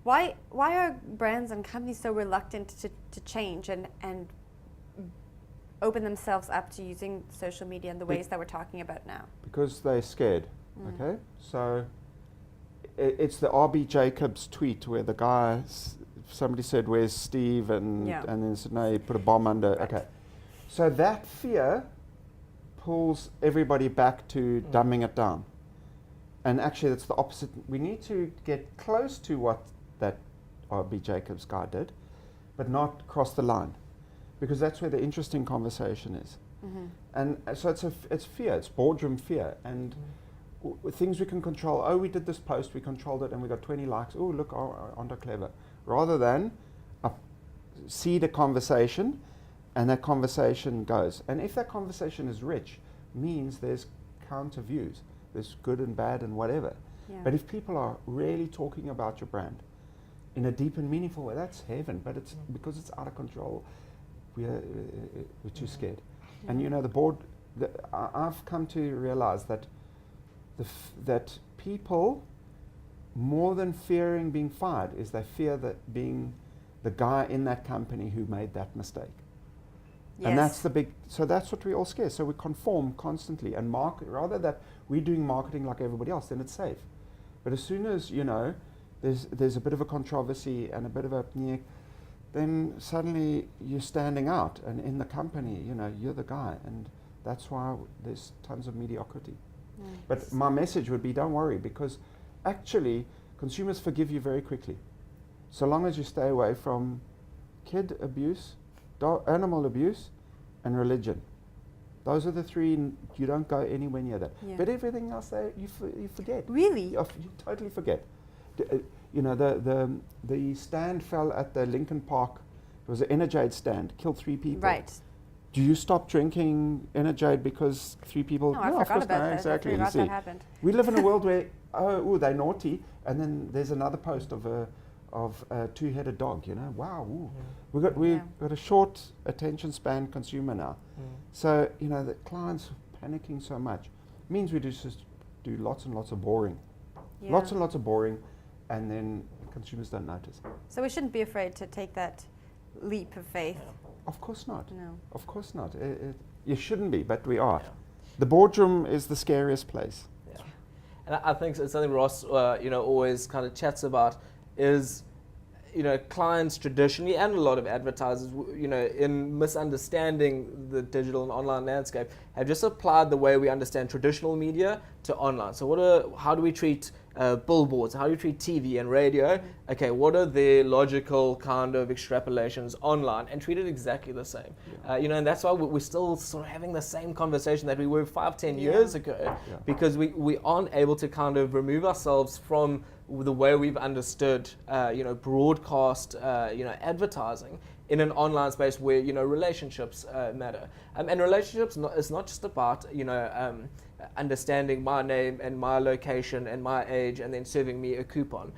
Why are brands and companies so reluctant to change and open themselves up to using social media in the ways that we're talking about now? Because they're scared. Okay, so it's the R.B. Jacobs tweet where the guy, somebody said, "Where's Steve?" and then said, "No, he put a bomb under." Right. Okay, so that fear pulls everybody back to dumbing it down, and actually it's the opposite. We need to get close to what that R.B. Jacobs guy did, but not cross the line, because that's where the interesting conversation is. And so it's fear, it's boardroom fear, and things we can control. Oh, we did this post, we controlled it, and we got 20 likes. Oh, look, aren't I clever? Rather than seed a conversation, and that conversation goes. And if that conversation is rich, means there's counter views. There's good and bad and whatever. Yeah. But if people are really talking about your brand in a deep and meaningful way, that's heaven. But it's because it's out of control, we're too scared. And you know, I've come to realize that that people, more than fearing being fired, is they fear that being the guy in that company who made that mistake. Yes. And that's the big, so that's what we all scare. So we conform constantly and market, rather that we're doing marketing like everybody else, then it's safe. But as soon as, you know, there's a bit of a controversy and a bit of a, then suddenly you're standing out, and in the company, you know, you're the guy, and that's why there's tons of mediocrity. Nice. But my message would be, don't worry, because actually consumers forgive you very quickly, so long as you stay away from kid abuse, animal abuse, and religion. Those are the three. You don't go anywhere near that. Yeah. But everything else, you forget. Really? You totally forget. You know, the stand fell at the Lincoln Park. It was an Energade stand, killed 3 people. Right. Do you stop drinking Energade because 3 people? No, I of forgot course about not. that. Exactly. I You forgot see, that happened. we live in a world where they're naughty, and then there's another post of a 2-headed dog. You know, wow. We've got a short attention span consumer now. So you know, the clients panicking so much means we just do lots and lots of boring, lots and lots of boring, and then consumers don't notice. So we shouldn't be afraid to take that leap of faith. Of course not. No. Of course not. You shouldn't be, but we are. The boardroom is the scariest place. Yeah. And I think it's something Ross, always kind of chats about is, clients traditionally and a lot of advertisers, in misunderstanding the digital and online landscape, have just applied the way we understand traditional media to online. So how do we treat billboards? How do we treat TV and radio? Okay, what are their logical kind of extrapolations online, and treat it exactly the same? And that's why we're still sort of having the same conversation that we were 5-10 years ago, because we aren't able to kind of remove ourselves from the way we've understood, broadcast, advertising in an online space where, relationships matter. And relationships is not just about, understanding my name and my location and my age and then serving me a coupon.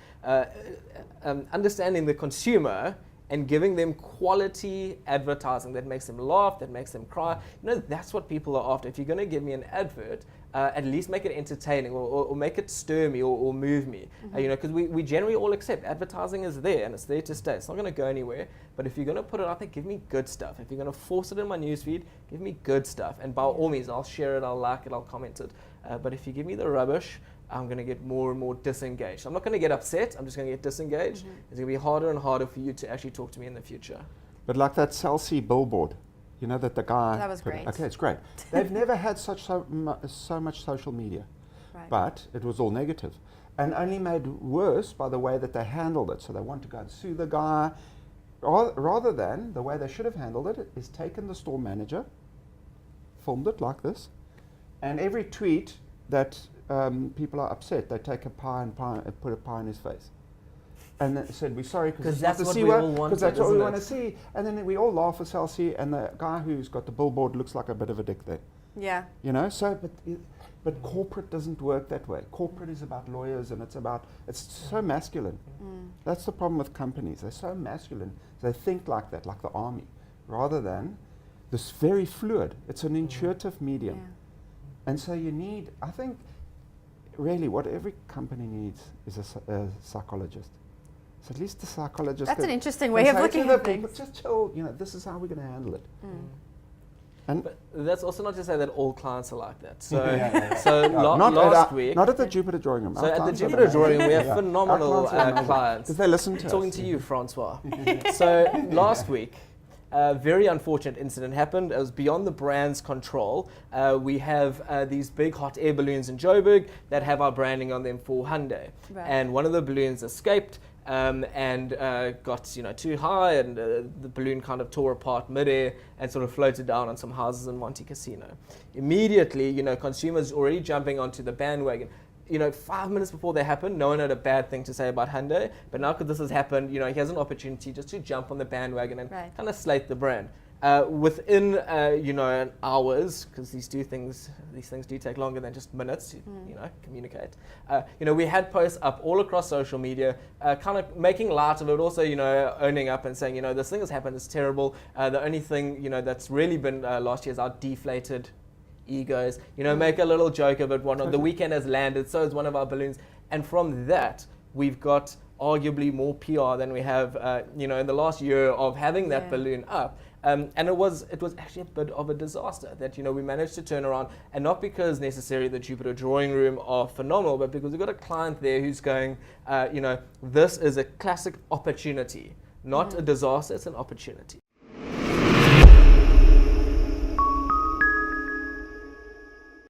Understanding the consumer and giving them quality advertising that makes them laugh, that makes them cry. That's what people are after. If you're going to give me an advert, at least make it entertaining or make it stir me or move me. Because we generally all accept advertising is there and it's there to stay. It's not going to go anywhere. But if you're going to put it out there, give me good stuff. If you're going to force it in my newsfeed, give me good stuff. And by all means, I'll share it, I'll like it, I'll comment it. But if you give me the rubbish, I'm going to get more and more disengaged. I'm not going to get upset, I'm just going to get disengaged. It's going to be harder and harder for you to actually talk to me in the future. But like that Chelsea billboard, that the guy... That was great. Okay, it's great. They've never had so much social media, but it was all negative. And only made worse by the way that they handled it. So they want to go and sue the guy. Rather than, the way they should have handled it is taken the store manager, filmed it like this, and every tweet that people are upset, they take a pie and put a pie in his face. And then said, we're sorry because that's what we all want. Because that's what we want to see. And then we all laugh at Chelsea, and the guy who's got the billboard looks like a bit of a dick there. Yeah. So, but corporate doesn't work that way. Corporate is about lawyers, and it's so masculine. That's the problem with companies. They're so masculine. They think like that, like the army, rather than this very fluid. It's an intuitive medium. Yeah. And so you need, I think, really what every company needs is a psychologist. So at least the psychologist. That's could- an interesting can way of say looking to at the people, things. just chill. This is how we're going to handle it. And But that's also not to say that all clients are like that. So, Yeah. so not last at week. not at the Jupiter Drawing Room. So at the Jupiter Drawing Room, we have phenomenal clients. Because they listen to Talking us. to you, Francois. So last week, a very unfortunate incident happened. It was beyond the brand's control. We have these big hot air balloons in Joburg that have our branding on them for Hyundai. Right. And one of the balloons escaped and got too high, and the balloon kind of tore apart midair and sort of floated down on some houses in Monte Casino. Immediately, consumers already jumping onto the bandwagon. 5 minutes before that happened, no one had a bad thing to say about Hyundai. But now because this has happened, he has an opportunity just to jump on the bandwagon and Right. kind of slate the brand. Within hours, because these things do take longer than just minutes to communicate. We had posts up all across social media, kind of making light of it, also owning up and saying this thing has happened, it's terrible. The only thing that's really been last year is our deflated egos. Make a little joke of it. The weekend has landed, so is one of our balloons, and from that we've got arguably more PR than we have in the last year of having that balloon up. And it was actually a bit of a disaster that we managed to turn around, and not because necessarily the Jupiter Drawing Room are phenomenal, but because we've got a client there who's going, this is a classic opportunity, not a disaster, it's an opportunity.